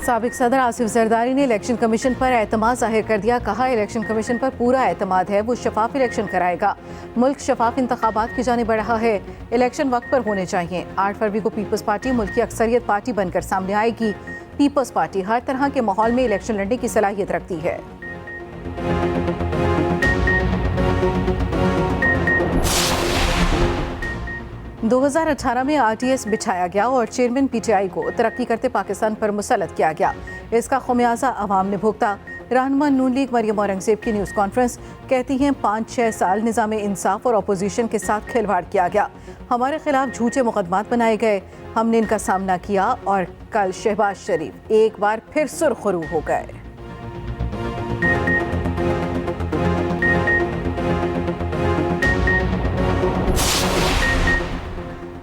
साबिक सदर आसिफ जरदारी ने इलेक्शन कमीशन पर एतमाद जाहिर कर दिया। कहा, इलेक्शन कमीशन पर पूरा एतमाद है, वो शफाफ इलेक्शन कराएगा। मुल्क शफाफ इंतखाबात की जाने बढ़ रहा है, इलेक्शन वक्त पर होने चाहिए। 8 फरवरी को पीपल्स पार्टी मुल्क की अक्सरियत पार्टी बनकर सामने आएगी। पीपल्स पार्टी हर तरह के माहौल में इलेक्शन लड़ने की सलाहियत रखती है। 2018 में आरटीएस बिछाया गया और चेयरमैन पीटीआई को तरक्की करते पाकिस्तान पर मुसल्लत किया गया। इसका खमियाजा अवाम ने भुगता। रहनुमा नून लीग मरियम औरंगजेब की न्यूज़ कॉन्फ्रेंस, कहती हैं 5-6 साल निज़ाम इंसाफ और अपोजिशन के साथ खिलवाड़ किया गया। हमारे खिलाफ झूठे मुकदमात बनाए गए, हमने इनका सामना किया और कल शहबाज शरीफ एक बार फिर सुरखरू हो गए।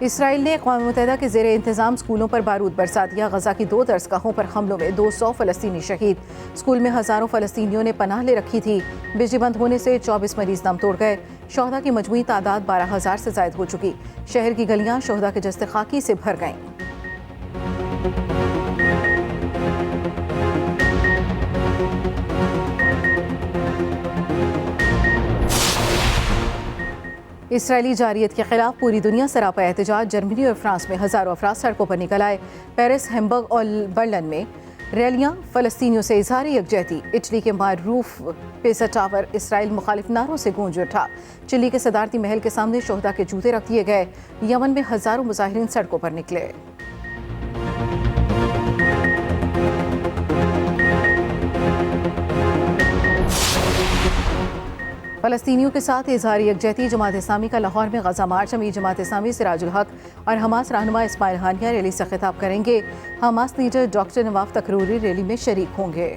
इसराइल ने अक़वाम मुत्तहिदा के ज़ेरे इंतज़ाम स्कूलों पर बारूद बरसा दिया। गजा की 2 दरसगाहों पर हमलों में 200 फ़लस्तीनी शहीद। स्कूल में हज़ारों फ़लस्तीनियों ने पनाह ले रखी थी। बिजली बंद होने से 24 मरीज दम तोड़ गए। शोहदा की मजमूई तादाद 12,000 से ज़ायद हो चुकी। शहर की गलियाँ शोहदा के जस्ते खाकी से भर गईं। इसराइली जारियत के खिलाफ पूरी दुनिया सरापा एहतजाज। जर्मनी और फ्रांस में हज़ारों अफराद सड़कों पर निकल आए। पेरिस, हैम्बर्ग और बर्लिन में रैलियां। फ़लस्तीनियों से इज़हार यकजहती। इटली के मारूफ पेसा टावर इसराइल मुखालिफ नारों से गूंज उठा। चिली के सदारती महल के सामने शोहदा के जूते रख दिए गए। यमन में हज़ारों मुजाहिरीन सड़कों पर निकले। फ़लस्तीनियों के साथ इज़हार यकजहती। जमात इस्लामी का लाहौर में गजा मार्च। अमीर जमात इस्लामी सिराजुल हक और हमास रहनुमा इस्माइल हानिया रैली से खिताब करेंगे। Hamas leader doctor Nawaf Takruri rally में शरीक होंगे।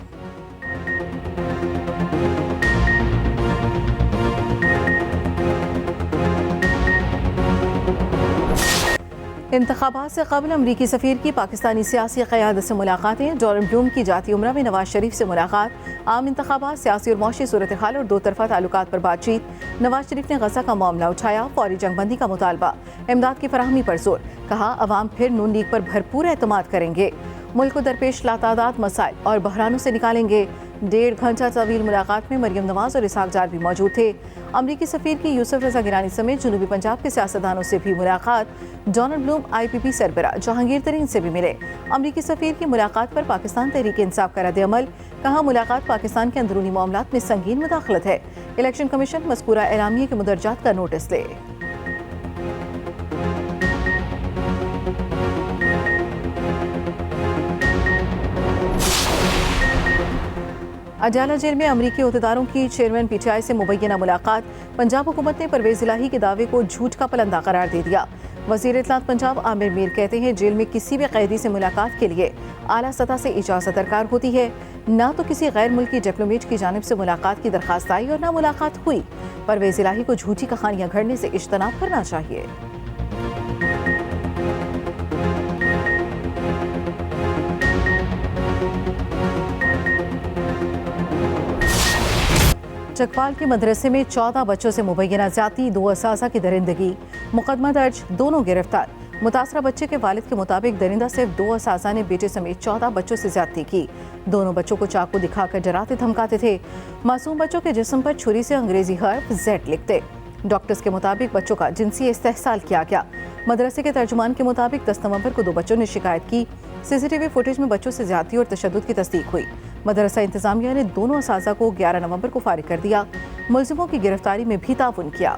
इंतखाबात से कबल अमरीकी सफ़ीर की पाकिस्तानी सियासी क़यादत से मुलाकातें। डोनाल्ड ट्रंप की जाती उम्रा में नवाज शरीफ से मुलाकात। आम इंतखाबात, सियासी और मौशी सूरत हाल और 2 तरफ़ा ताल्लुकात पर बातचीत। नवाज शरीफ ने गजा का मामला उठाया। फौरी जंगबंदी का मुतालबा, इमदाद की फराहमी पर जोर। कहा, अवाम फिर नून लीग पर भरपूर एतमाद करेंगे। मुल्क को दरपेश लातादाद मसाइल और बहरानों से निकालेंगे। 1.5 घंटा तवील मुलाकात में मरियम नवाज और इसहाक जार भी मौजूद थे। अमरीकी सफ़ीर की यूसुफ रजा गिलानी समेत जनूबी पंजाब के सियासतदानों से भी मुलाकात। डोनाल्ड ब्लूम IPP सरबरा जहांगीर तरीन से भी मिले। अमरीकी सफ़ीर की मुलाकात पर पाकिस्तान तहरीक इंसाफ का रद्द-ए-अमल। कहा, मुलाकात पाकिस्तान के अंदरूनी मामलात में संगीन मुदाखलत है। इलेक्शन कमीशन मज़कूरा एलामिया के मुदरजात का नोटिस ले। अजाला जेल में अमरीकी अहदेदारों की चेयरमैन PTI से मुबैना मुलाकात। पंजाब हुकूमत ने परवेज़ इलाही के दावे को झूठ का पलंदा करार दे दिया। वज़ीर इत्तलात पंजाब आमिर मीर कहते हैं, जेल में किसी भी कैदी से मुलाकात के लिए आला सतह से इजाज़त दरकार होती है। ना तो किसी गैर मुल्की डिप्लोमेट की जानिब से मुलाकात की दरख्वास्त आई और ना मुलाकात हुई। परवेज़ इलाही को झूठी कहानियाँ घड़ने से इज्तनाब करना चाहिए। चकवाल के मदरसे में 14 बच्चों से मुबैना ज़्यादती, 2 असासा की दरिंदगी। मुकदमा दर्ज, दोनों गिरफ्तार। मुतासरा बच्चे के वालिद के मुताबिक दरिंदा सिर्फ 2 असासा ने बेटे समेत 14 बच्चों से ज़्यादती की। दोनों बच्चों को चाकू दिखाकर डराते धमकाते थे। मासूम बच्चों के जिस्म पर छुरी से अंग्रेजी हर्फ Z लिखते। डॉक्टर्स के मुताबिक बच्चों का जिनसी इस्तेहसाल किया गया। मदरसे के तर्जुमान के मुताबिक 10 नवंबर को 2 बच्चों ने शिकायत की। CCTV फुटेज में बच्चों से ज्यादती और तशद्दुद की तस्दीक हुई। मदरसा इंतजामिया ने दोनों असासा को 11 नवंबर को फारिग कर दिया। मुलजिमों की गिरफ्तारी में भी ताउन किया।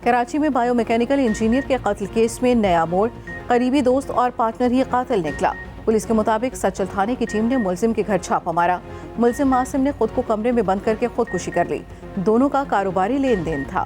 कराची में बायोमैकेनिकल इंजीनियर के कत्ल केस में नया मोड़। करीबी दोस्त और पार्टनर ही कातिल निकला। पुलिस के मुताबिक सचल थाने की टीम ने मुलजिम के घर छापा मारा। मुलजिम मासिम ने खुद को कमरे में बंद करके खुदकुशी कर ली। दोनों का कारोबारी लेन देन था।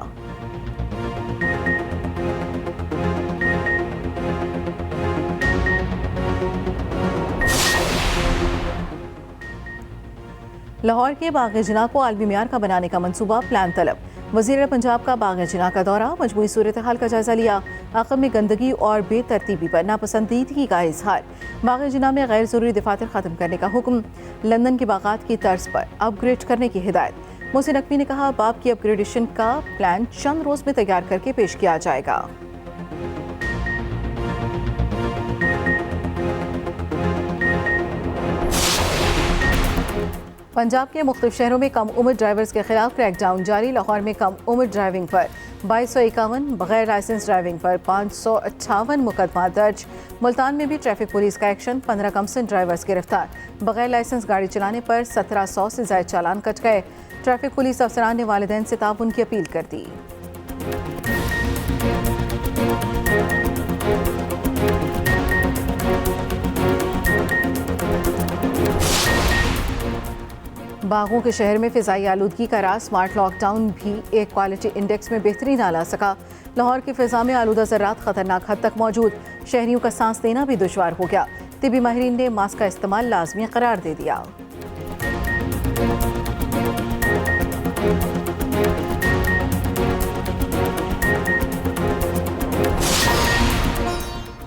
लाहौर के बाग़-ए-जिन्ना को आलमी मियार का बनाने का मंसूबा, प्लान तलब। वज़ीर पंजाब का बाग़-ए-जिन्ना का दौरा, मजमूई सूरत हाल का जायजा लिया। आक़ब में गंदगी और बेतरतीबी पर नापसंदीदगी का इजहार। बाग़-ए-जिन्ना में गैर ज़रूरी दफातर ख़त्म करने का हुक्म। लंदन के बागात की तर्ज पर अपग्रेड करने की हिदायत। मोहसिन नकवी ने कहा, बाब की अपग्रेडेशन का प्लान चंद रोज़ में तैयार करके पेश किया जाएगा। पंजाब के मुख्तलिफ शहरों में कम उम्र ड्राइवर्स के खिलाफ क्रैकडाउन जारी। लाहौर में कम उम्र ड्राइविंग पर 2251, बगैर लाइसेंस ड्राइविंग पर 558 मुकदमा दर्ज। मुल्तान में भी ट्रैफिक पुलिस का एक्शन, 15 कमसन ड्राइवर्स गिरफ्तार। बगैर लाइसेंस गाड़ी चलाने पर 1700 से ज्यादा चालान कट गए। ट्रैफिक पुलिस अफसरान ने वालिदैन से ताउन की अपील कर दी। बागों के शहर में फिजाई आलूदगी का राज, स्मार्ट लॉकडाउन भी एक क्वालिटी इंडेक्स में बेहतरी ना ला सका। लाहौर की फिजा में आलूदा ज़र्रात खतरनाक हद तक मौजूद, शहरियों का सांस लेना भी दुश्वार हो गया। तिबी माहिरीन ने मास्क का इस्तेमाल लाजमी करार दे दिया।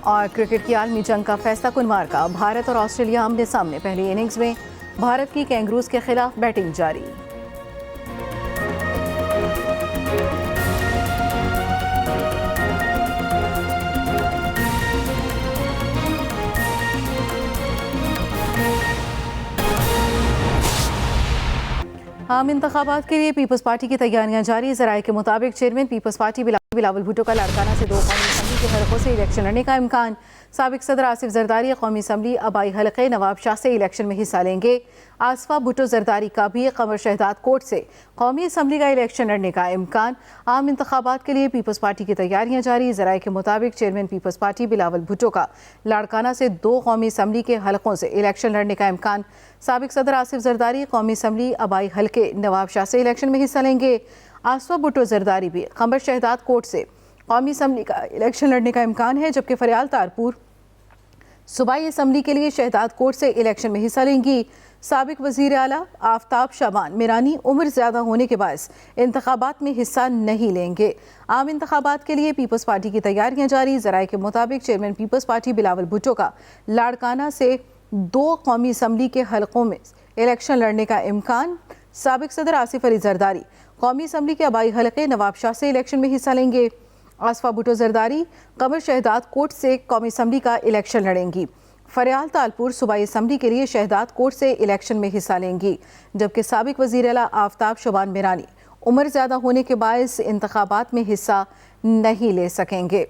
और क्रिकेट की आलमी जंग का फैसला कुन मार्का, भारत और ऑस्ट्रेलिया आमने सामने। पहली इनिंग्स में भारत की कैंगरूज के खिलाफ बैटिंग जारी। आम इंतखाबात के लिए पीपल्स पार्टी की तैयारियां जारी। ज़राए के मुताबिक chairman People's Party Bilawal Bhutto का लाड़काना से 2 कौमी असम्बली के हलकों से इलेक्शन लड़ने का इम्कान। साबिक सदर आसिफ जरदारी कौमी असम्बली आबाई हलके नवाब शाह से इलेक्शन में हिस्सा लेंगे। आसफा भुट्टो जरदारी का भी कमर शहदाद कोट से कौमी असम्बली का इलेक्शन लड़ने का इम्कान। आम इंतखाबात के लिए पीपल्स पार्टी की तैयारियां जारी। ज़राए के मुताबिक chairman People's Party Bilawal Bhutto का लाड़काना से 2 कौमी असम्बली के हलकों से इलेक्शन लड़ने का इम्कान। साबिक सदर आसिफ जरदारी कौमी असम्बली आबाई हलके नवाब शाह से इलेक्शन में हिस्सा लेंगे। आसफा भुट्टो जरदारी भी कमर शहदाद कोट से कौमी असम्बली का इलेक्शन लड़ने का इम्कान है, जबकि फरियाल तारपुर सूबाई असम्बली के लिए शहदाद कोट से इलेक्शन में हिस्सा लेंगी। साबिक वज़ीर आला आफ्ताब शाबान मिरानी उम्र ज़्यादा होने के बायस इंतखाबात में हिस्सा नहीं लेंगे। आम इंतखाबात के लिए पीपल्स पार्टी की तैयारियां जारी। ज़राए के मुताबिक chairman People's Party Bilawal Bhutto का लाड़काना से 2 कौमी असम्बली के हलकों में इलेक्शन लड़ने का इम्कान। साबिक सदर आसिफ अली जरदारी कौमी असम्बली के आबाई हलके नवाब शाह से इलेक्शन में हिस्सा लेंगे। आसफा भुट्टो जरदारी कमर शहदाद कोट से कौमी असम्बली का इलेक्शन लड़ेंगी। फरियाल तालपुर सूबाई असम्बली के लिए शहदाद कोट से इलेक्शन में हिस्सा लेंगी, जबकि साबिक वज़ीर आला आफ्ताब शाबान मिरानी उम्र ज़्यादा होने के बायस इंतखाबात में हिस्सा नहीं ले सकेंगे।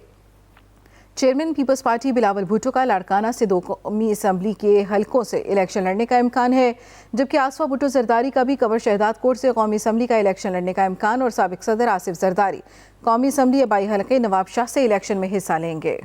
Chairman People's Party Bilawal Bhutto का लाड़काना से 2 कौमी असम्बली के हलकों से इलेक्शन लड़ने का इम्कान है, जबकि आसफा भुट्टो जरदारी का भी कमर शहदाद कोट से कौमी असम्बली का इलेक्शन लड़ने का इम्कान और साबिक सदर आसिफ जरदारी कौमी असम्बली आबाई हलके नवाब शाह से इलेक्शन में हिस्सा लेंगे।